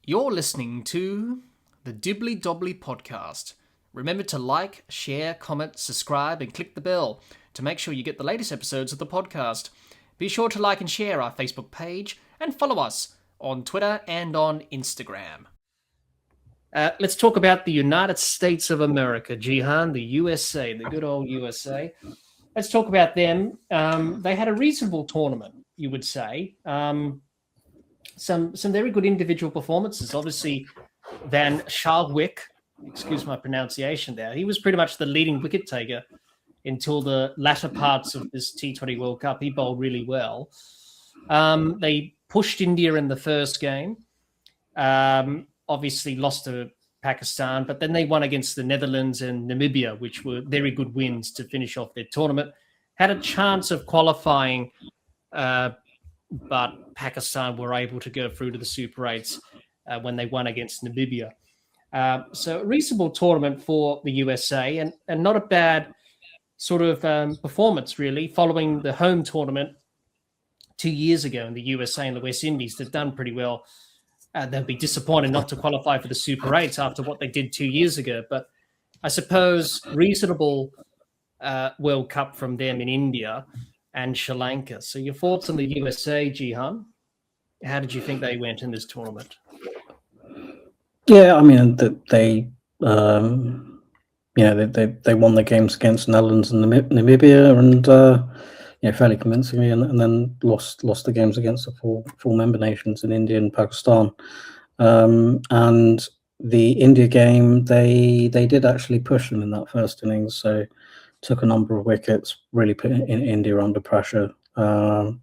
You're listening to the Dibbly Dobbly Podcast. Remember to like, share, comment, subscribe, and click the bell to make sure you get the latest episodes of the podcast. Be sure to like and share our Facebook page and follow us on Twitter and on Instagram. Let's talk about the United States of America, Jihan, the USA, the good old USA. Let's talk about them. They had a reasonable tournament, you would say. Some very good individual performances. Obviously, Van Schalkwyk, excuse my pronunciation there, he was pretty much the leading wicket taker until the latter parts of this T20 World Cup. He bowled really well. They pushed India in the first game. Obviously lost to Pakistan, but then they won against the Netherlands and Namibia, which were very good wins to finish off their tournament. Had a chance of qualifying, but Pakistan were able to go through to the Super 8s when they won against Namibia. So a reasonable tournament for the USA and not a bad sort of performance, really, following the home tournament 2 years ago in the USA and the West Indies. They've done pretty well. They'll be disappointed not to qualify for the Super 8s after what they did 2 years ago. But I suppose reasonable World Cup from them in India and Sri Lanka. So your thoughts on the USA, Jihan? How did you think they went in this tournament? Yeah, I mean, they won the games against Netherlands and Namibia, and fairly convincingly, and then lost the games against the full member nations in India and Pakistan. And the India game, they did actually push them in that first innings, so took a number of wickets, really put India under pressure, and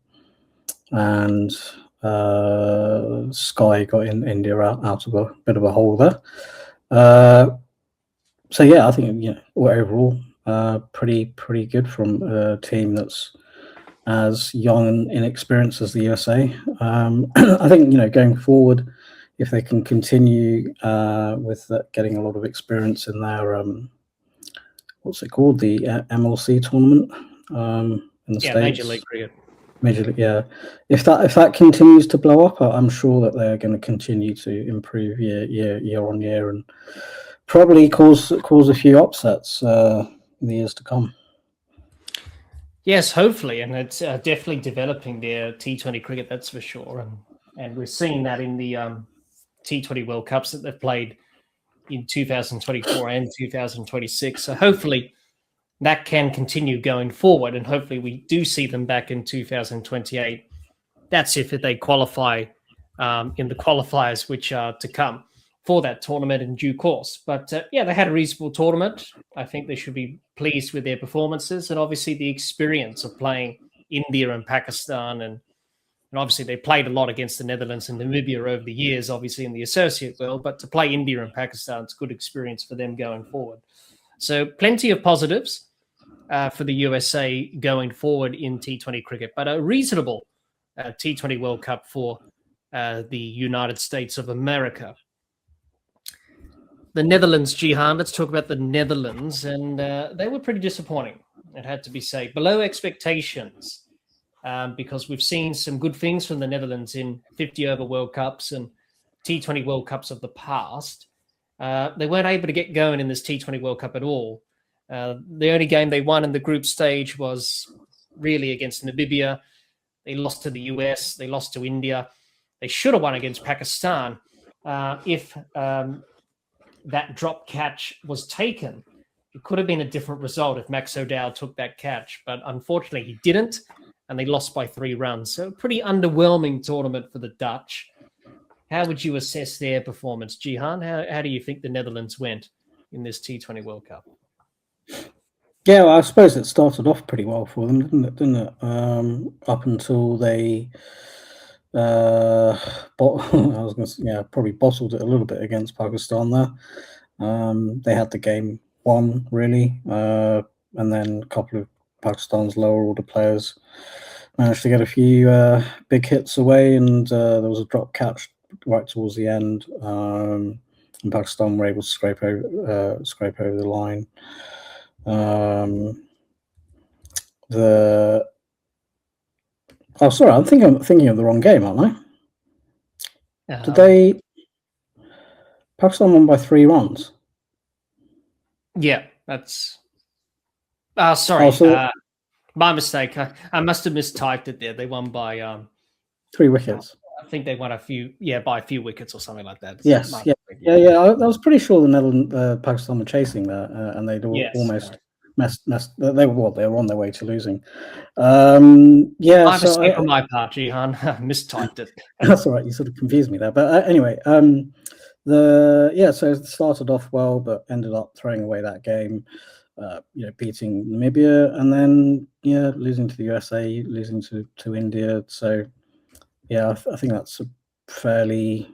Sky got India out of a bit of a hole there. So yeah, I think overall pretty good from a team that's as young and inexperienced as the USA. I think going forward, if they can continue with getting a lot of experience in their what's it called, the MLC tournament in the States. Major League Cricket. Major League, yeah. If that continues to blow up, I'm sure that they're going to continue to improve year on year and probably cause a few upsets in the years to come. Yes, hopefully, and it's definitely developing their T20 cricket, that's for sure. And we're seeing that in the T20 World Cups that they've played in 2024 and 2026. So hopefully that can continue going forward, and hopefully we do see them back in 2028. That's if they qualify in the qualifiers which are to come for that tournament in due course. But they had a reasonable tournament. I think they should be pleased with their performances, and obviously the experience of playing India and Pakistan, and obviously they played a lot against the Netherlands and Namibia over the years, obviously in the associate world, but to play India and Pakistan, it's good experience for them going forward. So plenty of positives for the USA going forward in T20 cricket, but a reasonable T20 World Cup for the United States of America. The Netherlands, Jihan, let's talk about the Netherlands, and they were pretty disappointing, it had to be said, below expectations. Because we've seen some good things from the Netherlands in 50-over World Cups and T20 World Cups of the past. They weren't able to get going in this T20 World Cup at all. The only game they won in the group stage was really against Namibia. They lost to the US. They lost to India. They should have won against Pakistan if that drop catch was taken. It could have been a different result if Max O'Dowd took that catch, but unfortunately he didn't. And they lost by 3 runs. So a pretty underwhelming tournament for the Dutch. How would you assess their performance, Jihan? How do you think the Netherlands went in this T20 World Cup? Yeah, well, I suppose it started off pretty well for them, didn't it? Up until they, probably bottled it a little bit against Pakistan there. They had the game won, really. And then a couple of Pakistan's lower order players managed to get a few big hits away, and there was a drop catch right towards the end, and Pakistan were able to scrape over the line. I'm thinking of the wrong game, aren't I? Did they? Pakistan won by 3 runs. Yeah, that's. Sorry, my mistake. I must have mistyped it there. They won by 3 wickets. I think they won by a few wickets or something like that. Yes, yeah. I was pretty sure the Netherlands, Pakistan were chasing that, and they'd almost messed. They were on their way to losing. My mistake on my part, Jihan. Mistyped it. That's all right. You sort of confused me there, but anyway, so it started off well, but ended up throwing away that game. Beating Namibia, and then losing to the USA, losing to India. So I think that's a fairly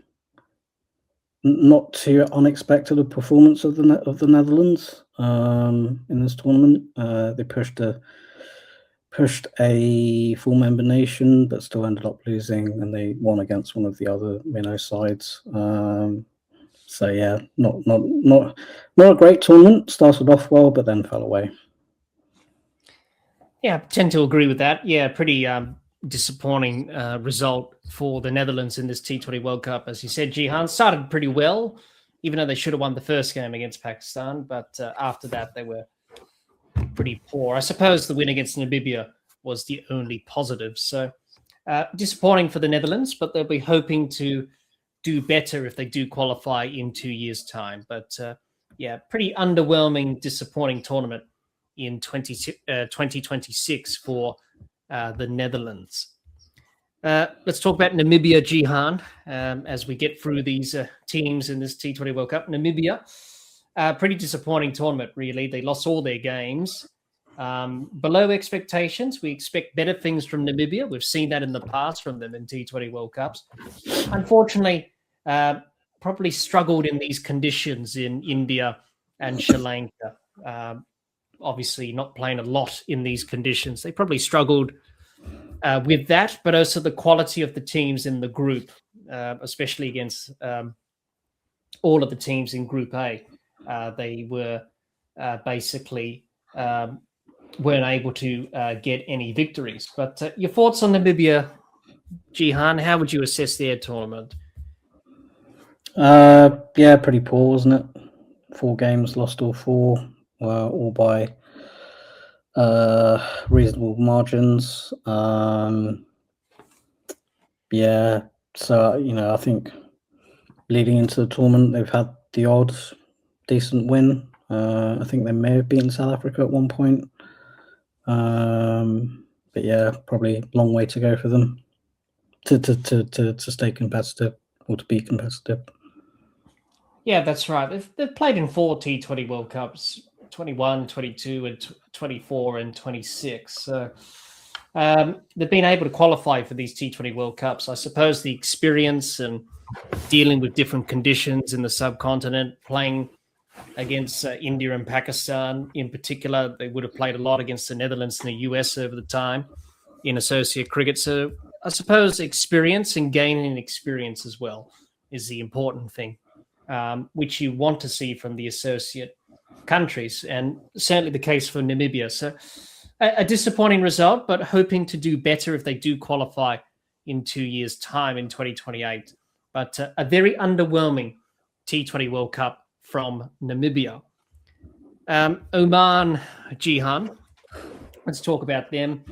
not too unexpected a performance of the Netherlands in this tournament. They pushed a full member nation, but still ended up losing, and they won against one of the other minnow sides. So not a great tournament. Started off well, but then fell away. Yeah, I tend to agree with that. Yeah, pretty disappointing result for the Netherlands in this T20 World Cup. As you said, Jihan started pretty well, even though they should have won the first game against Pakistan. But after that, they were pretty poor. I suppose the win against Namibia was the only positive. So disappointing for the Netherlands, but they'll be hoping to do better if they do qualify in 2 years' time. But pretty underwhelming, disappointing tournament in 2026 for the Netherlands. Let's talk about Namibia, Jihan, as we get through these teams in this T20 World Cup. Namibia, pretty disappointing tournament, really. They lost all their games. Below expectations. We expect better things from Namibia. We've seen that in the past from them in T20 World Cups. Unfortunately, probably struggled in these conditions in India and Sri Lanka. Obviously, not playing a lot in these conditions. They probably struggled with that, but also the quality of the teams in the group, especially against all of the teams in Group A. They were basically weren't able to get any victories. But your thoughts on Namibia, Jihan? How would you assess their tournament? Pretty poor, wasn't it? 4 games, lost all 4, all by reasonable margins. So I think leading into the tournament, they've had the odd decent win. I think they may have beaten South Africa at one point. But probably a long way to go for them to stay competitive or to be competitive. Yeah, that's right. They've played in 4 T20 World Cups, 21, 22, and 24 and 26. So they've been able to qualify for these T20 World Cups. I suppose the experience and dealing with different conditions in the subcontinent, playing against India and Pakistan in particular. They would have played a lot against the Netherlands and the US over the time in associate cricket. So I suppose experience and gaining experience as well is the important thing, which you want to see from the associate countries, and certainly the case for Namibia. So a disappointing result, but hoping to do better if they do qualify in 2 years' time in 2028. But a very underwhelming T20 World Cup from Namibia. Oman, Jihan, let's talk about them.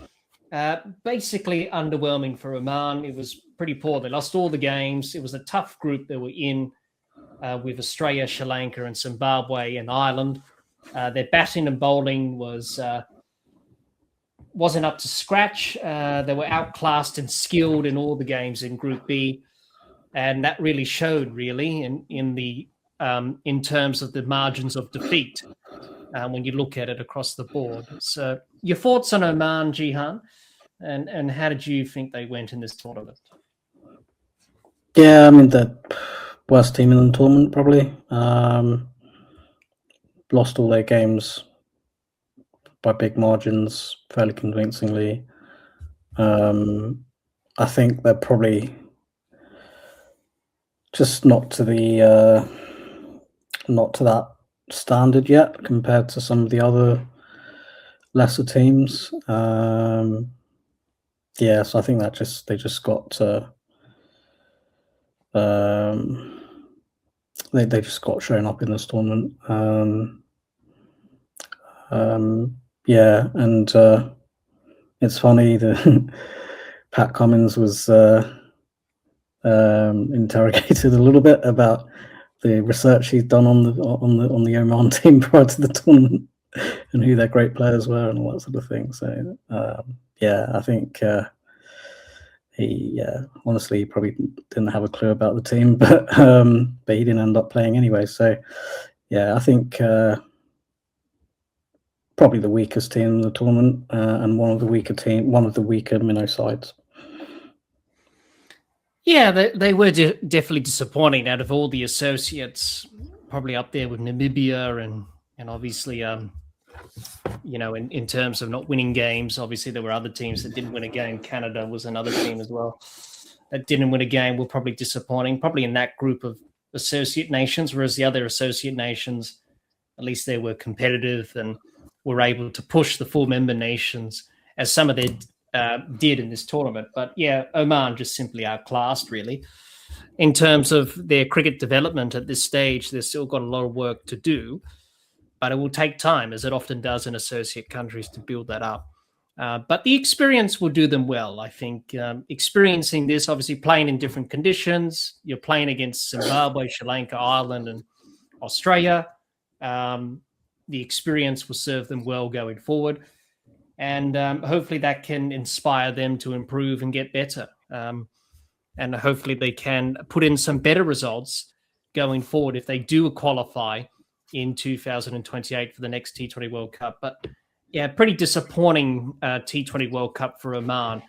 Basically underwhelming for Oman. It was pretty poor. They lost all the games. It was a tough group they were in with Australia, Sri Lanka, and Zimbabwe and Ireland. Their batting and bowling wasn't up to scratch. They were outclassed and skilled in all the games in Group B, and that really showed in terms of the margins of defeat when you look at it across the board. So your thoughts on Oman, Jihan, and how did you think they went in this tournament? Yeah, I mean, the worst team in the tournament, probably. Lost all their games by big margins, fairly convincingly. I think they're probably just not to that standard yet compared to some of the other lesser teams. So I think that they just got they just got shown up in this tournament. Yeah, and it's funny that Pat Cummins was interrogated a little bit about the research he'd done on the Oman team prior to the tournament and who their great players were and all that sort of thing. So yeah, I think he honestly probably didn't have a clue about the team, but he didn't end up playing anyway. So yeah, I think probably the weakest team in the tournament and one of the weaker minnow sides. Yeah, they were definitely disappointing. Out of all the associates, probably up there with Namibia and obviously, in terms of not winning games, obviously there were other teams that didn't win a game. Canada was another team as well that didn't win a game. Were probably disappointing, probably in that group of associate nations, whereas the other associate nations, at least they were competitive and were able to push the full member nations as some of their did in this tournament. But yeah, Oman just simply outclassed, really. In terms of their cricket development at this stage, they've still got a lot of work to do, but it will take time, as it often does in associate countries, to build that up. But the experience will do them well, I think. Experiencing this, obviously playing in different conditions, you're playing against Zimbabwe, Sri Lanka, Ireland, and Australia. The experience will serve them well going forward. And hopefully that can inspire them to improve and get better. And hopefully they can put in some better results going forward if they do qualify in 2028 for the next T20 World Cup. But yeah, pretty disappointing T20 World Cup for Oman.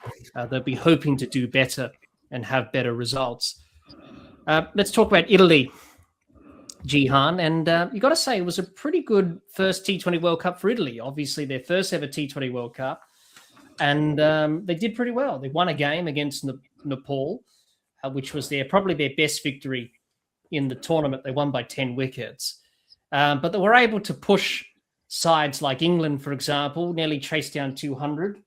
They'll be hoping to do better and have better results. Let's talk about Italy, Jihan, and you got to say it was a pretty good first T20 World Cup for Italy. Obviously, their first ever T20 World Cup, and they did pretty well. They won a game against Nepal, which was probably their best victory in the tournament. They won by 10 wickets, but they were able to push sides like England, for example, nearly chased down 200.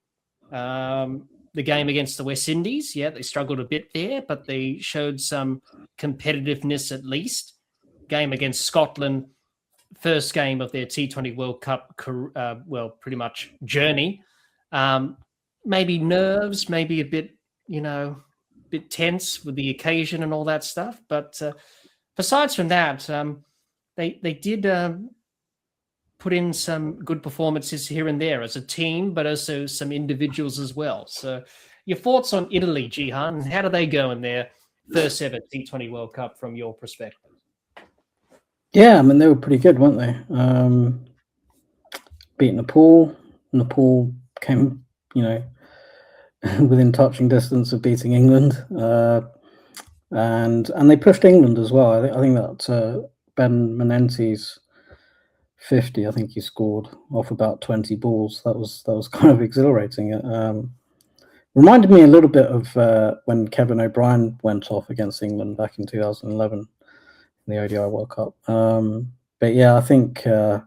The game against the West Indies, yeah, they struggled a bit there, but they showed some competitiveness at least. Game against Scotland, first game of their T20 World Cup, pretty much journey. Maybe nerves, maybe a bit, bit tense with the occasion and all that stuff. But besides from that, they did put in some good performances here and there as a team, but also some individuals as well. So your thoughts on Italy, Jihan, and how do they go in their first ever T20 World Cup from your perspective? Yeah, I mean, they were pretty good, weren't they? Beat Nepal. Nepal came, within touching distance of beating England. And they pushed England as well. I think that Ben Menente's 50, I think he scored off about 20 balls. That was kind of exhilarating. Reminded me a little bit of when Kevin O'Brien went off against England back in 2011. The ODI World Cup. But yeah, I think for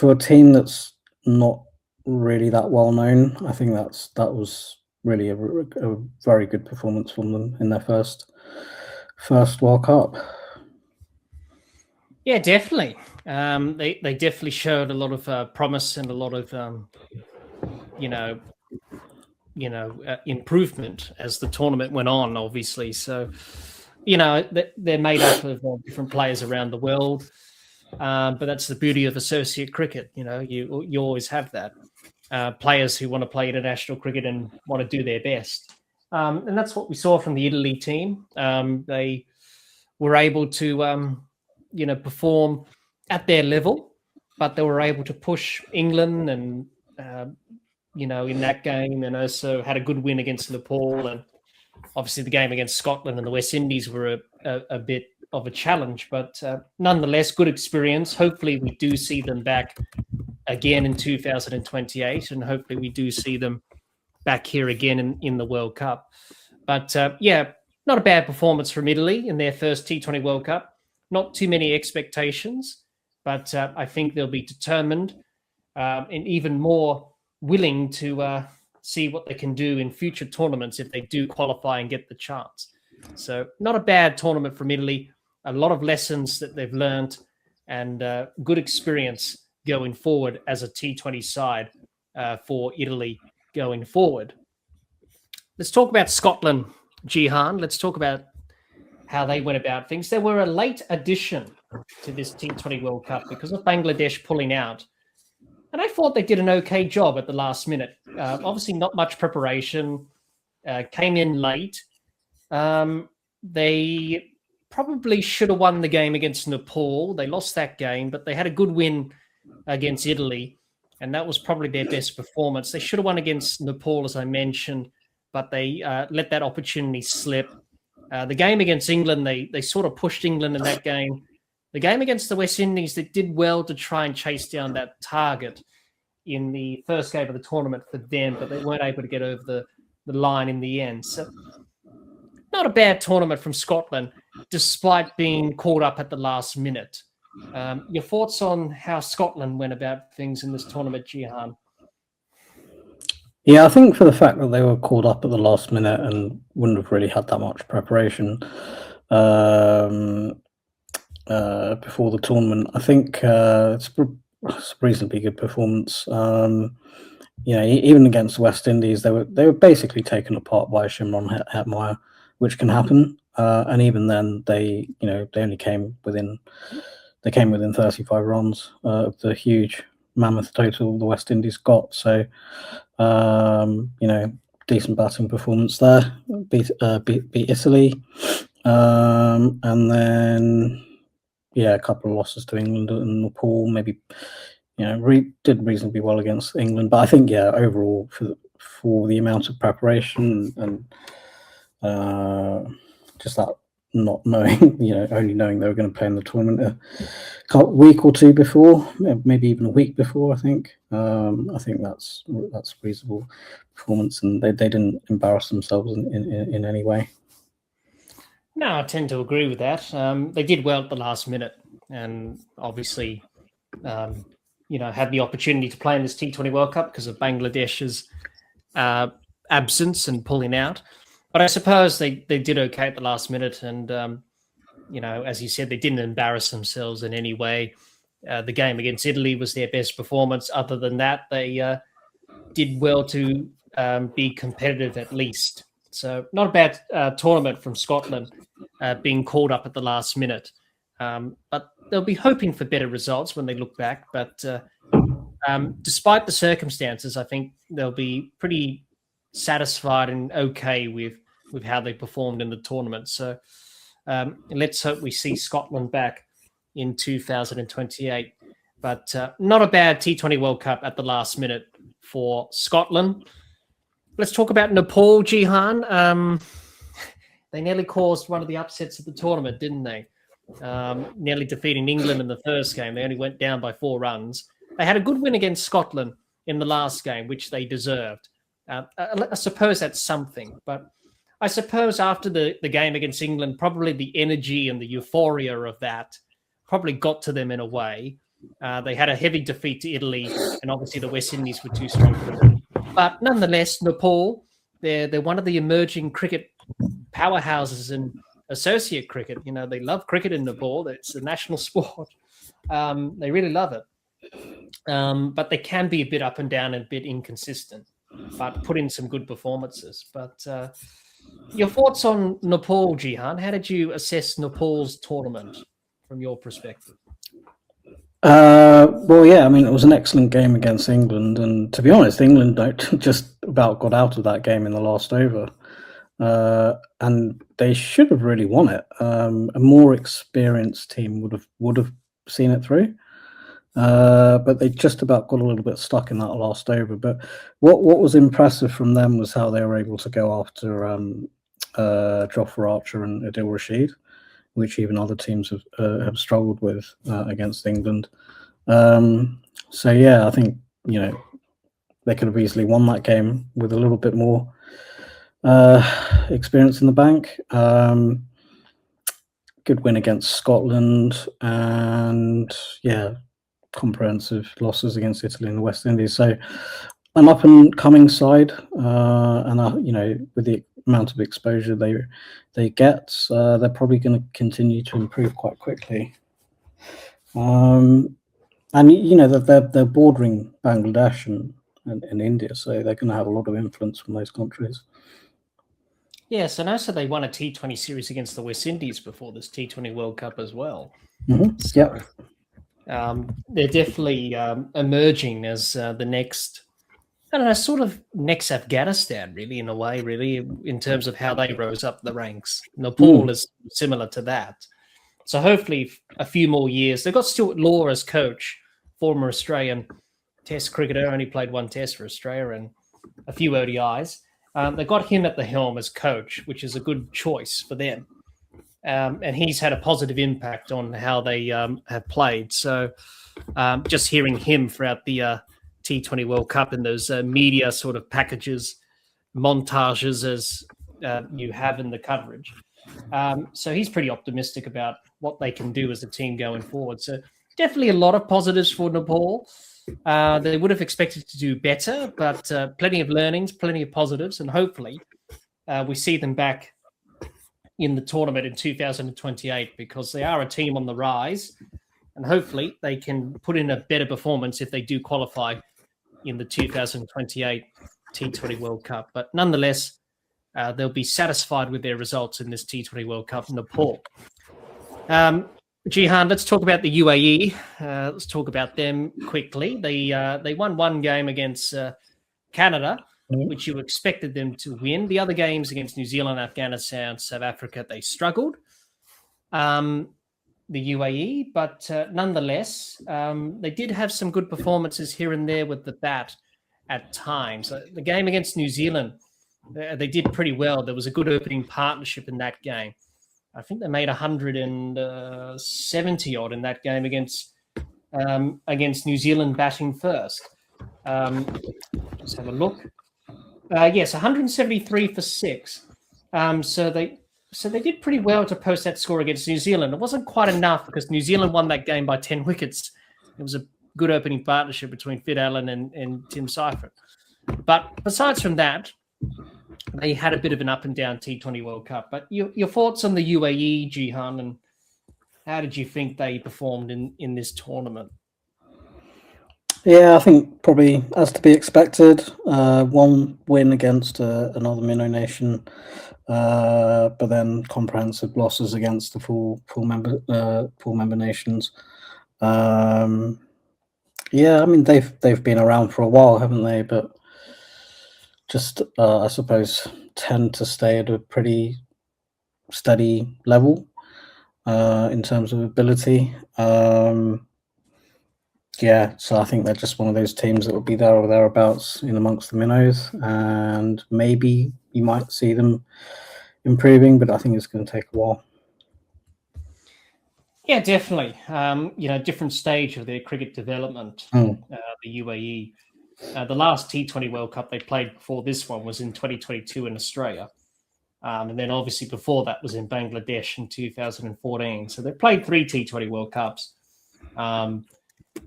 a team that's not really that well known, I think that was really a very good performance from them in their first World Cup. Yeah, definitely. They definitely showed a lot of promise and a lot of improvement as the tournament went on, obviously. So they're made up of different players around the world, but that's the beauty of associate cricket. You always have that players who want to play international cricket and want to do their best, and that's what we saw from the Italy team. They were able to perform at their level, but they were able to push England and in that game, and also had a good win against Nepal. And obviously the game against Scotland and the West Indies were a bit of a challenge, but nonetheless, good experience. Hopefully we do see them back again in 2028, and hopefully we do see them back here again in the World Cup. But not a bad performance from Italy in their first T20 World Cup. Not too many expectations, but I think they'll be determined and even more willing to see what they can do in future tournaments if they do qualify and get the chance. So not a bad tournament from Italy. a lot of lessons that they've learned and good experience going forward as a T20 side for Italy going forward. Let's talk about Scotland, Jihan. Let's talk about how they went about things. They were a late addition to this T20 World Cup because of Bangladesh pulling out. And I thought they did an okay job at the last minute. Obviously, not much preparation. Came in late. They probably should have won the game against Nepal. They lost that game, but they had a good win against Italy, and that was probably their best performance. They should have won against Nepal, as I mentioned, but they let that opportunity slip. The game against England, they sort of pushed England in that game. The game against the West Indies, they did well to try and chase down that target in the first game of the tournament for them, but they weren't able to get over the line in the end. So not a bad tournament from Scotland, despite being caught up at the last minute. Your thoughts on how Scotland went about things in this tournament, Jihan? Yeah, I think for the fact that they were caught up at the last minute and wouldn't have really had that much preparation before the tournament, I think it's a reasonably good performance. Even against the West Indies, they were basically taken apart by Shimron Hetmyer, which can happen. And even then, they only came within 35 runs of the huge mammoth total the West Indies got. So, decent batting performance there. Beat Italy, and then a couple of losses to England and Nepal. Maybe did reasonably well against England, but I think overall for the amount of preparation and just that not knowing, only knowing they were going to play in the tournament a week or two before, maybe even a week before. I think that's reasonable performance, and they didn't embarrass themselves in any way. No, I tend to agree with that. They did well at the last minute, and obviously, had the opportunity to play in this T20 World Cup because of Bangladesh's absence and pulling out. But I suppose they did okay at the last minute. And, as you said, they didn't embarrass themselves in any way. The game against Italy was their best performance. Other than that, they did well to be competitive at least. So not a bad tournament from Scotland being called up at the last minute. But they'll be hoping for better results when they look back. But despite the circumstances, I think they'll be pretty satisfied and okay with how they performed in the tournament. So let's hope we see Scotland back in 2028. But not a bad T20 World Cup at the last minute for Scotland. Let's talk about Nepal, Jihan. They nearly caused one of the upsets of the tournament, didn't they? Nearly defeating England in the first game. They only went down by 4 runs. They had a good win against Scotland in the last game, which they deserved. I suppose that's something, but I suppose after the game against England, probably the energy and the euphoria of that probably got to them in a way. They had a heavy defeat to Italy, and obviously the West Indies were too strong for them. But nonetheless, Nepal, they're one of the emerging cricket powerhouses in associate cricket. They love cricket in Nepal. It's a national sport. They really love it. But they can be a bit up and down and a bit inconsistent, but put in some good performances. But your thoughts on Nepal, Jihan? How did you assess Nepal's tournament from your perspective? It was an excellent game against England, and to be honest, England just about got out of that game in the last over, and they should have really won it. A more experienced team would have seen it through, but they just about got a little bit stuck in that last over. But what was impressive from them was how they were able to go after Jofra Archer and Adil Rashid, which even other teams have struggled with against England. I think they could have easily won that game with a little bit more experience in the bank. Good win against Scotland, and comprehensive losses against Italy and the West Indies. So an up and coming side, and with the amount of exposure they get, they're probably going to continue to improve quite quickly. And they're bordering Bangladesh and India, so they're going to have a lot of influence from those countries. Yes, and also they won a T20 series against the West Indies before this T20 World Cup as well. Mm-hmm. So, they're definitely emerging as the next, I don't know, sort of next Afghanistan, really, in a way, really, in terms of how they rose up the ranks. Nepal is similar to that. So hopefully a few more years. They've got Stuart Law as coach, former Australian Test cricketer, only played one Test for Australia and a few ODIs. They got him at the helm as coach, which is a good choice for them. And he's had a positive impact on how they have played. So just hearing him throughout the T20 World Cup and those media sort of packages, montages as you have in the coverage. So he's pretty optimistic about what they can do as a team going forward. So definitely a lot of positives for Nepal. They would have expected to do better, but plenty of learnings, plenty of positives, and hopefully we see them back in the tournament in 2028 because they are a team on the rise, and hopefully they can put in a better performance if they do qualify in the 2028 T20 World Cup. But nonetheless, they'll be satisfied with their results in this T20 World Cup in Nepal. Jihan, let's talk about the UAE. Let's talk about them quickly. They won one game against Canada, which you expected them to win. The other games against New Zealand, Afghanistan, South Africa, they struggled. The UAE, but nonetheless, they did have some good performances here and there with the bat at times. The game against New Zealand, they did pretty well. There was a good opening partnership in that game. I think they made 170 odd in that game against New Zealand batting first. Let's have a look. Yes, 173 for 6. So they did pretty well to post that score against New Zealand. It wasn't quite enough because New Zealand won that game by 10 wickets. It was a good opening partnership between Fid Allen and Tim Seifert. But besides from that, they had a bit of an up and down T20 World Cup. But your thoughts on the UAE, Jihan, and how did you think they performed in this tournament? Yeah, I think probably as to be expected. One win against another minnow nation, but then comprehensive losses against the full member nations. Yeah, I mean they've been around for a while, haven't they? But just I suppose tend to stay at a pretty steady level in terms of ability. Yeah, so I think they're just one of those teams that will be there or thereabouts in amongst the minnows, and maybe you might see them improving, but I think it's going to take a while. Yeah, definitely. Different stage of their cricket development, the UAE. The last T20 World Cup they played before this one was in 2022 in Australia. And then obviously before that was in Bangladesh in 2014. So they played 3 T20 World Cups.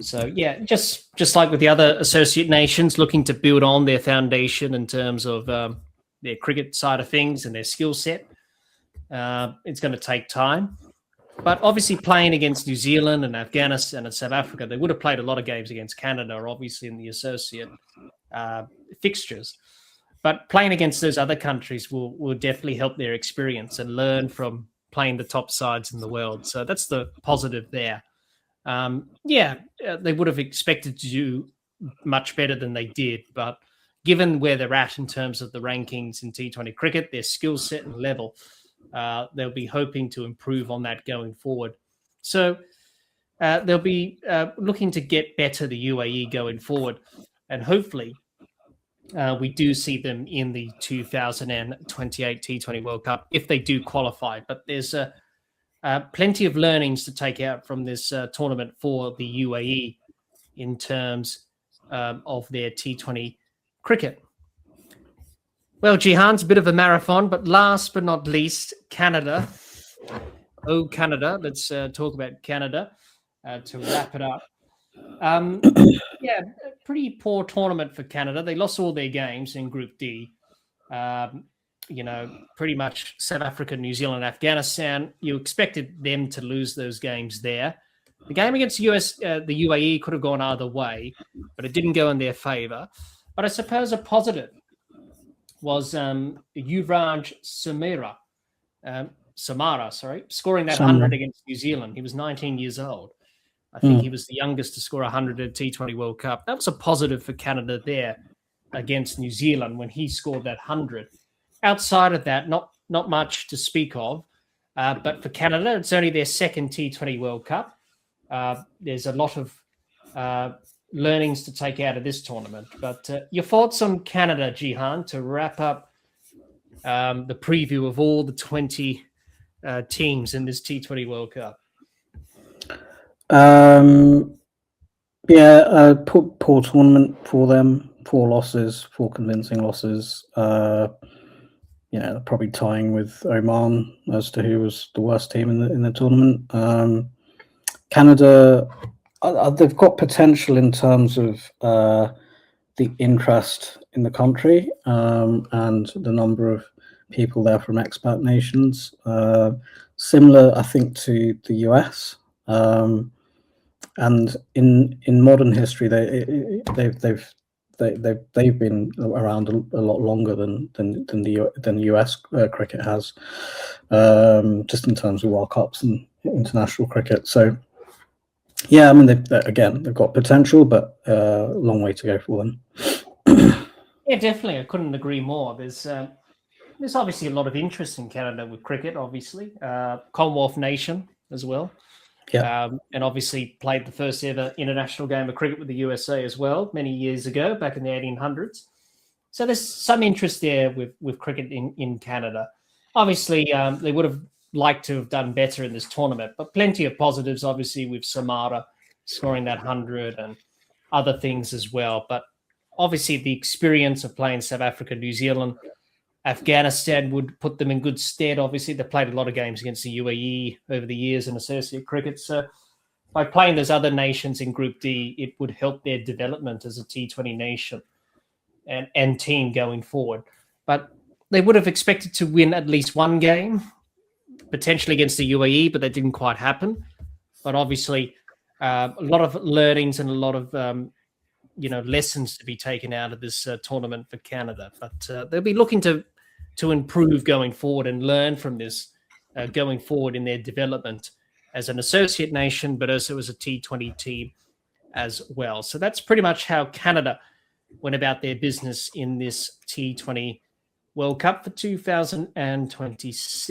So yeah, just like with the other associate nations, looking to build on their foundation in terms of their cricket side of things and their skill set. It's going to take time. But obviously playing against New Zealand and Afghanistan and South Africa, they would have played a lot of games against Canada, obviously in the associate fixtures. But playing against those other countries will definitely help their experience and learn from playing the top sides in the world. So that's the positive there. They would have expected to do much better than they did. But given where they're at in terms of the rankings in T20 cricket, their skill set and level, they'll be hoping to improve on that going forward. So they'll be looking to get better, the UAE, going forward. And hopefully we do see them in the 2028 T20 World Cup if they do qualify. But there's plenty of learnings to take out from this tournament for the UAE in terms of their T20 cricket. Well, Jihan's a bit of a marathon, but last but not least, Canada. Oh, Canada. Let's talk about Canada to wrap it up. A pretty poor tournament for Canada. They lost all their games in Group D. pretty much South Africa, New Zealand, Afghanistan. You expected them to lose those games there. The game against the UAE could have gone either way, but it didn't go in their favor. But I suppose a positive was Yuvraj Samara, scoring that 100 against New Zealand. He was 19 years old. I think he was the youngest to score 100 at T20 World Cup. That was a positive for Canada there against New Zealand when he scored that 100. Outside of that, not much to speak of. But for Canada, it's only their second T20 World Cup. There's a lot of learnings to take out of this tournament. But your thoughts on Canada, Jihan, to wrap up the preview of all the 20 teams in this T20 World Cup? Poor tournament for them. 4 losses, 4 convincing losses. Probably tying with Oman as to who was the worst team in the tournament. Canada, they've got potential in terms of the interest in the country and the number of people there from expat nations. Similar, I think, to the US. And in modern history, they've been around a lot longer than the US cricket has, just in terms of World Cups and international cricket. So, yeah, I mean, they've got potential, but a long way to go for them. Yeah, definitely. I couldn't agree more. There's obviously a lot of interest in Canada with cricket, obviously. Commonwealth nation as well. Yeah. And obviously played the first ever international game of cricket with the USA as well, many years ago, back in the 1800s. So there's some interest there with cricket in Canada. Obviously, they would have liked to have done better in this tournament, but plenty of positives, obviously, with Samara scoring that 100 and other things as well. But obviously, the experience of playing South Africa, New Zealand, Afghanistan would put them in good stead. Obviously, they played a lot of games against the UAE over the years in associate cricket. So by playing those other nations in Group D, it would help their development as a T20 nation and team going forward. But they would have expected to win at least one game, potentially against the UAE, but that didn't quite happen. But obviously, a lot of learnings and a lot of lessons to be taken out of this tournament for Canada. But they'll be looking to improve going forward and learn from this going forward in their development as an associate nation, but also as a T20 team as well. So that's pretty much how Canada went about their business in this T20 World Cup for 2026.